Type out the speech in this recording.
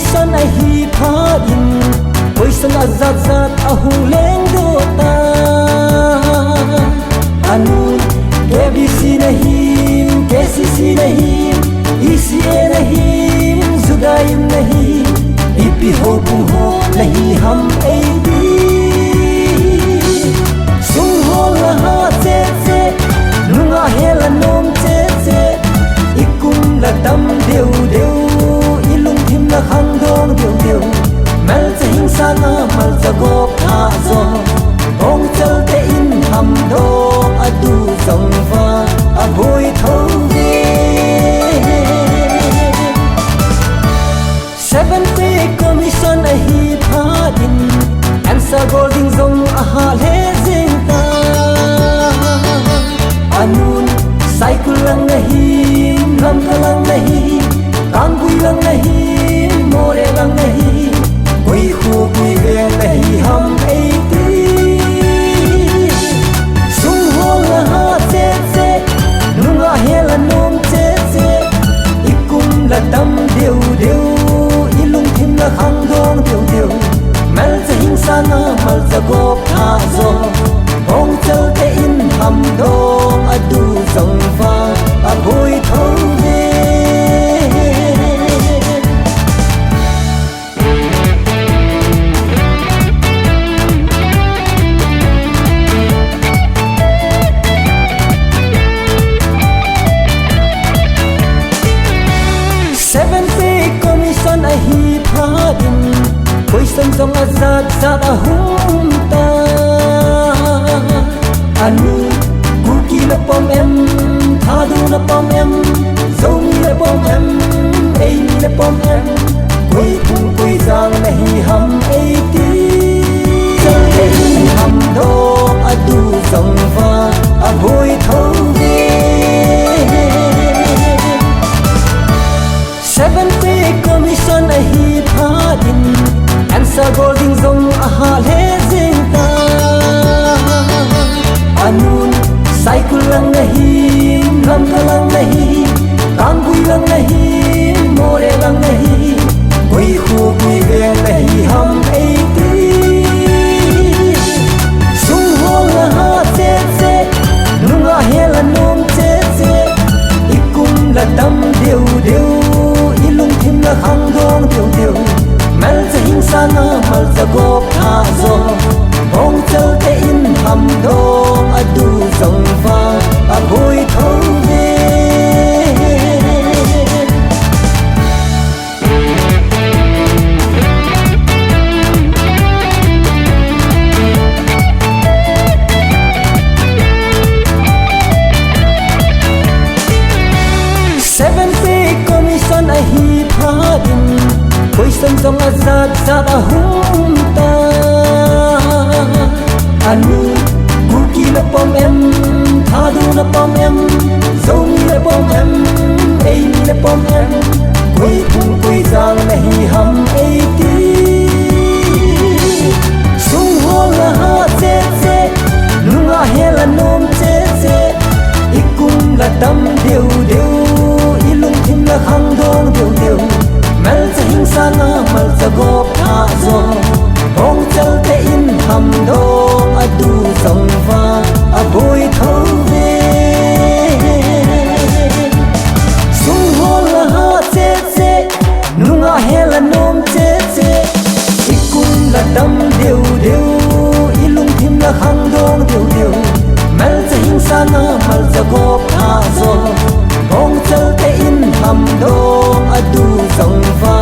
commission a hi pha in poison azat zat a hung leng do ta anu KBC नहीं KCC नहीं ECA नहीं जुदाइम नहीं इपी हो तुम हो नहीं हम AD सुन हो लहा चे चे नुंगा हेला नोम चे चे इकुम लटम देव देव ilung thim la khang dong dew dew mel che hing sa na mal cha go pha zo ong chal te in ham dong adu zong va a boy thâu ve seventh pay commission a hi pha din answer golding zong a ha le jing ta anun cycle lang nahi ram lang nahi काम कोई रंग नहीं मोरे रंग नहीं कोई खूब कोई वे नहीं हम एक सुन हो लहा चे चे नुंगा हेला नोम चे चे इकुम लटम देव देव ilung thim la khang dong dew dew mel che hing sa na mal cha go pha zo ong chal te in ham dong adu zong va a boy thâu ve a hi pha din koi sang song azat zat a hum ta anu kuki la pom em tha du la pom em zong la pom em ei la pom em koi phung koi jang nahi hum ei ti chal ke hum do adu zong va a boy thâu ve seven pay commission a hi pha din answer golding zong a ha le jing ta anun cycle lang nahi ram lang nahi काम कोई lang nahi more lang nahi कोई खूब कोई वे नहीं हम एक सुन हो लहा चे चे नुंगा हेला नोम चे चे इकुम लटम देव देव ilung thim la khang dong dew dew mel che hing sa na mal cha go pha zo ong chal te in ham dong adu zong va a boy thâu ve seven pay commission a hi pha din koi sang song azat zat a hum ta anu kuki la pom em tha du la pom em zong la pom em ei la pom em koi phung koi jang nahi hum ei ti sung ho la ha che che nunga hela nom che che ikum la tam dew dew ilung thim la khang dong dew dew mel che hing sa na mal cha go pha zo ong chal te in ham dong adu zong va a boy thâu ve sung ho la ha che che nunga hela nom che che ikum la dam dew dew ilung thim la khang dong dew dew mel che hing sa na mal cha go pha zo ong chal te in ham dong adu zong va